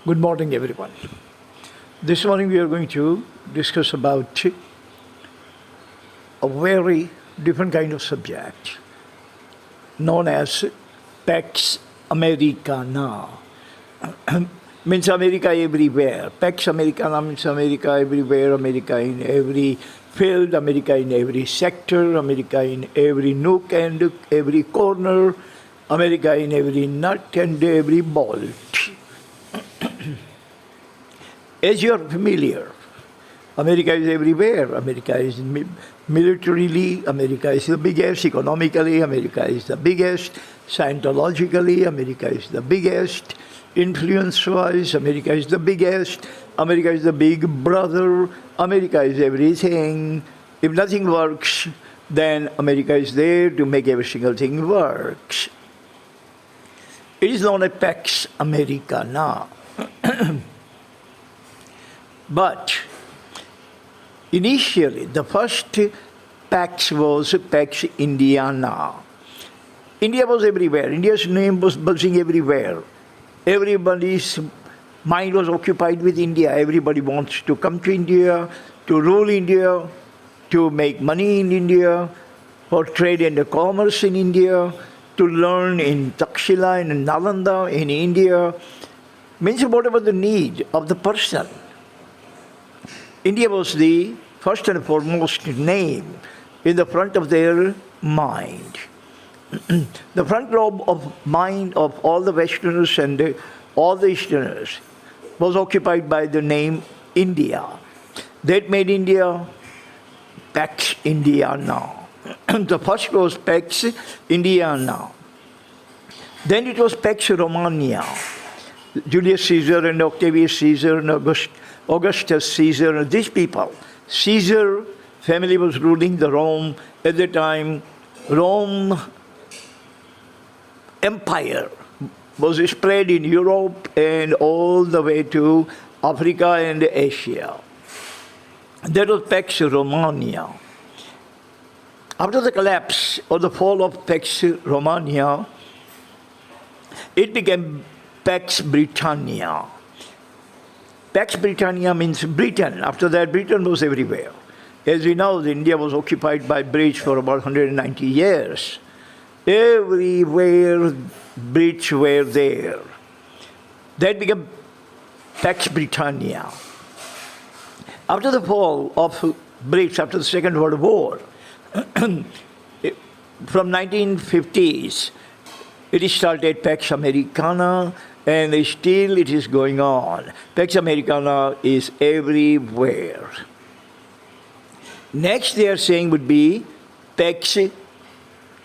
Good morning, everyone. This morning we are going to discuss about a very different kind of subject known as Pax Americana. Means America everywhere. Pax Americana means America everywhere, America in every field, America in every sector, America in every nook and every corner, America in every nut and every bolt. As you are familiar, America is everywhere. America is militarily, America is the biggest, economically, America is the biggest, scientologically, America is the biggest, influence-wise, America is the biggest, America is the big brother, America is everything. If nothing works, then America is there to make every single thing work. It is known as Pax Americana. But initially, the first Pax was Pax Indiana. India was everywhere. India's name was buzzing everywhere. Everybody's mind was occupied with India. Everybody wants to come to India, to rule India, to make money in India, for trade and commerce in India, to learn in Takshila and Nalanda in India. Means whatever the need of the person. India was the first and foremost name in the front of their mind. The front lobe of mind of all the Westerners and all the Easterners was occupied by the name India. That made India Pax Indiana. The first was Pax Indiana. Then it was Pax Romania. Julius Caesar and Octavius Caesar and Augustus Caesar, these people. Caesar family was ruling the Rome at the time. Rome Empire was spread in Europe and all the way to Africa and Asia. That was Pax Romania. After the collapse or the fall of Pax Romania, it became Pax Britannia. Pax Britannia means Britain. After that, Britain was everywhere. As we know, India was occupied by British for about 190 years. Everywhere, British were there. That became Pax Britannia. After the fall of British, after the Second World War, from 1950s, it started Pax Americana, and still it is going on. Pax Americana is everywhere. Next they are saying would be Pax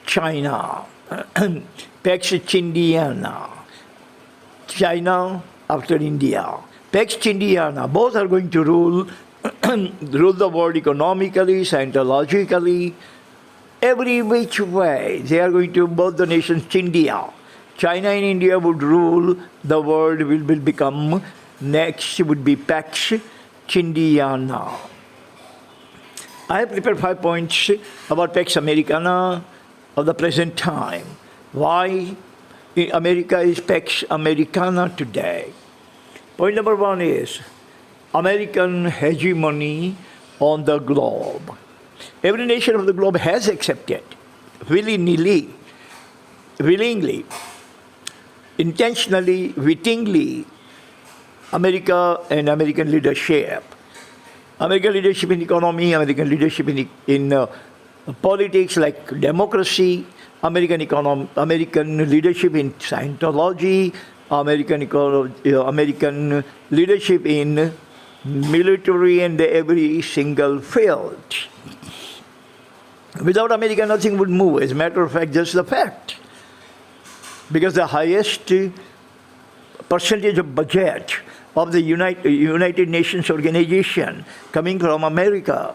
China, Pax Chindiana. China after India. Pax Chindiana, both are going to rule the world economically, scientologically, every which way. They are going to, both the nations, Chindia. China and India would rule the world, will become, next would be Pax Chindiana. I have prepared 5 points about Pax Americana of the present time. Why America is Pax Americana today. Point number 1 is American hegemony on the globe. Every nation of the globe has accepted, willy-nilly, willingly, intentionally, wittingly, America and American leadership. American leadership in economy, American leadership in politics like democracy, American leadership in Scientology, American leadership in military and every single field. Without America, nothing would move. As a matter of fact, just the fact. Because the highest percentage of budget of the United Nations organization coming from America,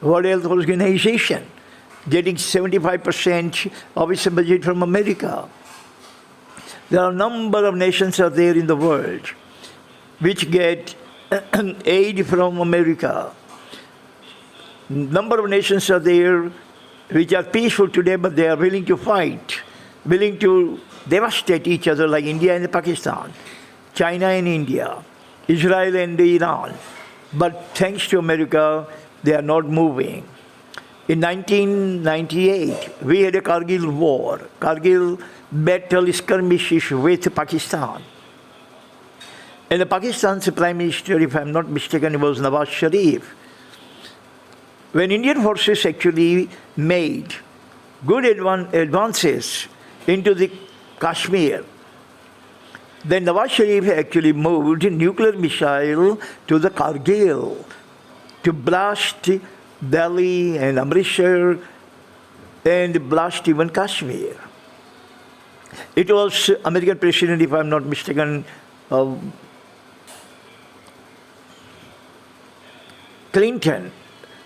World Health Organization, getting 75% of its budget from America. There are a number of nations out there in the world which get aid from America. Number of nations are there which are peaceful today, but they are willing to fight, willing to devastate each other like India and Pakistan. China and India, Israel and Iran. But thanks to America, they are not moving. In 1998, we had a Kargil war, Kargil battle skirmishes with Pakistan. And the Pakistan's Prime Minister, if I'm not mistaken, was Nawaz Sharif. When Indian forces actually made good advances into the Kashmir, then Nawaz Sharif actually moved nuclear missile to the Kargil to blast Delhi and Amritsar and blast even Kashmir. It was American President, if I'm not mistaken, Clinton.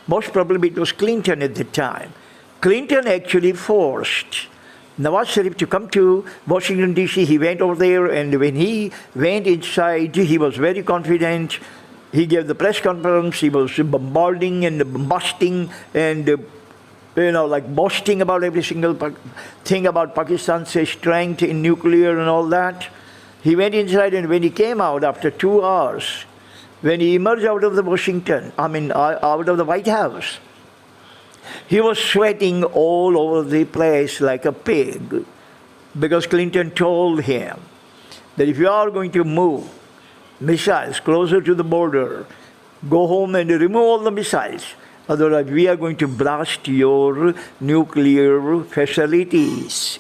Most probably it was Clinton at the time. Clinton actually forced Nawaz Sharif to come to Washington, D.C. He went over there, and when he went inside, he was very confident. He gave the press conference. He was bombarding and busting and, like boasting about every single thing about Pakistan's strength in nuclear and all that. He went inside, and when he came out after 2 hours, when he emerged out of the out of the White House, he was sweating all over the place like a pig, because Clinton told him that if you are going to move missiles closer to the border, go home and remove all the missiles. Otherwise, we are going to blast your nuclear facilities.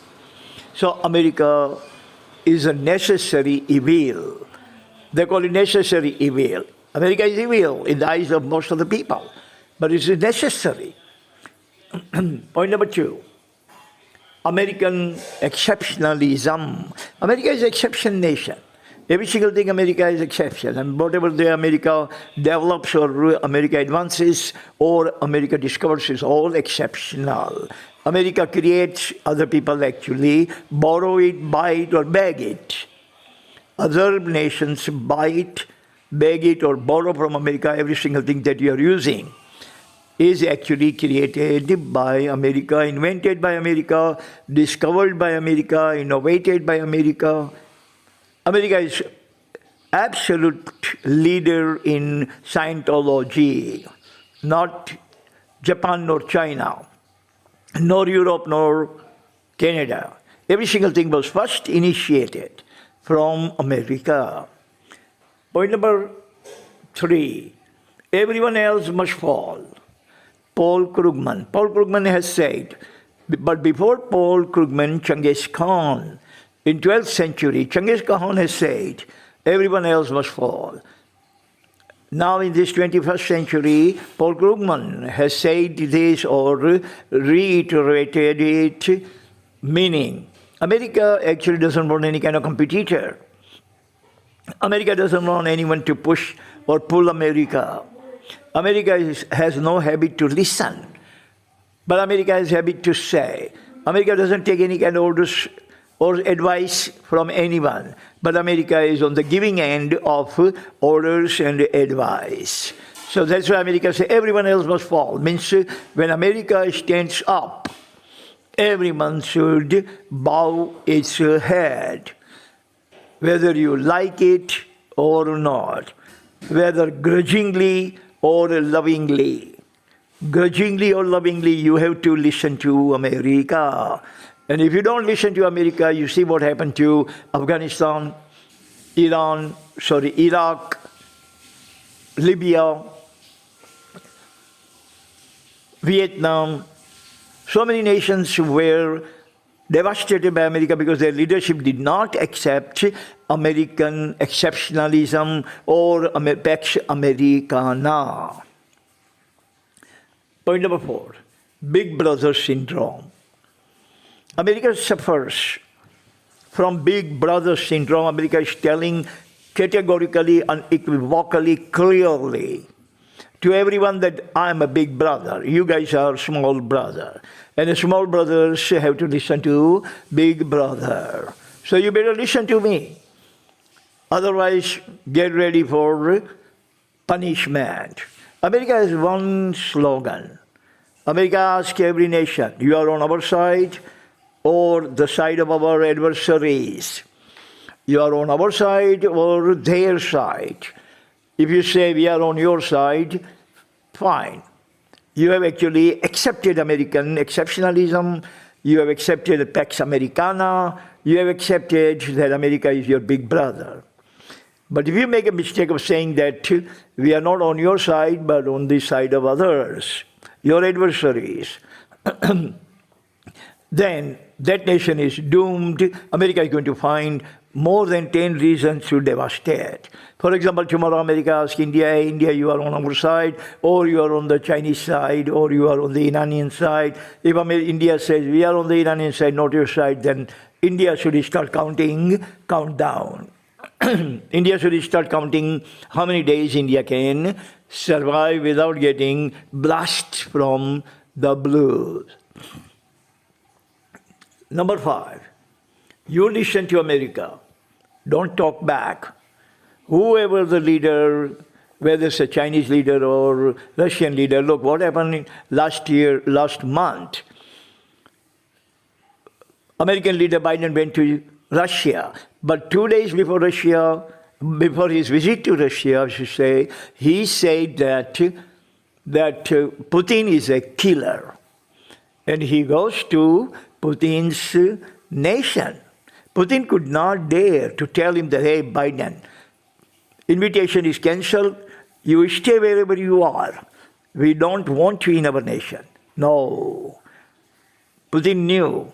So America is a necessary evil. They call it necessary evil. America is evil in the eyes of most of the people, but it is necessary. Point number 2, American exceptionalism. America is an exception nation. Every single thing America is exception. And whatever America develops or America advances or America discovers is all exceptional. America creates, other people actually borrow it, buy it, or beg it. Other nations buy it, beg it, or borrow from America. Every single thing that you are using is actually created by America, invented by America, discovered by America, innovated by America. America is absolute leader in Scientology, not Japan nor China, nor Europe nor Canada. Every single thing was first initiated from America. Point number 3, everyone else must fall. Paul Krugman. Paul Krugman has said, but before Paul Krugman, Genghis Khan, in 12th century, Genghis Khan has said, everyone else must fall. Now in this 21st century, Paul Krugman has said this or reiterated it, meaning America actually doesn't want any kind of competitor. America doesn't want anyone to push or pull America. America has no habit to listen, but America has habit to say. America doesn't take any kind of orders or advice from anyone, but America is on the giving end of orders and advice. So that's why America says everyone else must fall. Means when America stands up, everyone should bow its head, whether you like it or not, whether grudgingly or lovingly. Grudgingly or lovingly, you have to listen to America. And if you don't listen to America, you see what happened to Afghanistan, Iraq, Libya, Vietnam. So many nations were devastated by America because their leadership did not accept American exceptionalism or Pax Americana. Point number 4, Big Brother syndrome. America suffers from Big Brother syndrome. America is telling categorically, unequivocally, clearly to everyone that I am a big brother. You guys are small brother. And the small brothers have to listen to big brother. So you better listen to me. Otherwise, get ready for punishment. America has one slogan. America asks every nation, you are on our side or the side of our adversaries. You are on our side or their side. If you say we are on your side, fine. You have actually accepted American exceptionalism. You have accepted Pax Americana. You have accepted that America is your big brother. But if you make a mistake of saying that we are not on your side, but on the side of others, your adversaries, then that nation is doomed. America is going to find more than 10 reasons to devastate. For example, tomorrow America asks India, hey, India, you are on our side, or you are on the Chinese side, or you are on the Iranian side. If India says, we are on the Iranian side, not your side, then India should start count down. India should start counting how many days India can survive without getting blast from the blues. Number 5, you listen to America. Don't talk back. Whoever the leader, whether it's a Chinese leader or Russian leader, look what happened last month. American leader Biden went to Russia, but 2 days before his visit to Russia, I should say, he said that Putin is a killer. And he goes to Putin's nation. Putin could not dare to tell him that, hey, Biden, invitation is cancelled. You stay wherever you are. We don't want you in our nation. No. Putin knew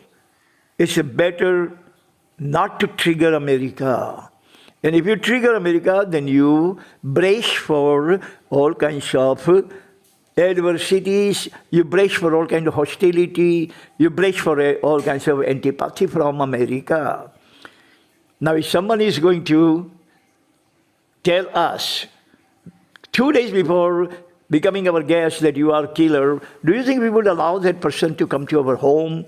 it's better not to trigger America. And if you trigger America, then you brace for all kinds of adversities, you brace for all kinds of hostility, you brace for all kinds of antipathy from America. Now, if someone is going to tell us 2 days before becoming our guest that you are a killer, do you think we would allow that person to come to our home?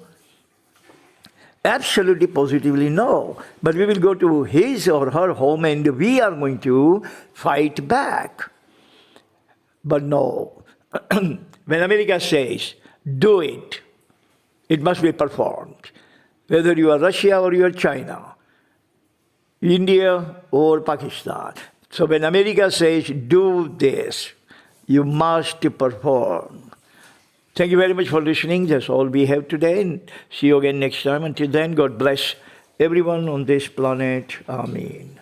Absolutely, positively no. But we will go to his or her home and we are going to fight back. But no. When America says, do it, it must be performed. Whether you are Russia or you are China, India or Pakistan. So when America says, do this, you must perform. Thank you very much for listening. That's all we have today. And see you again next time. Until then, God bless everyone on this planet. Amen.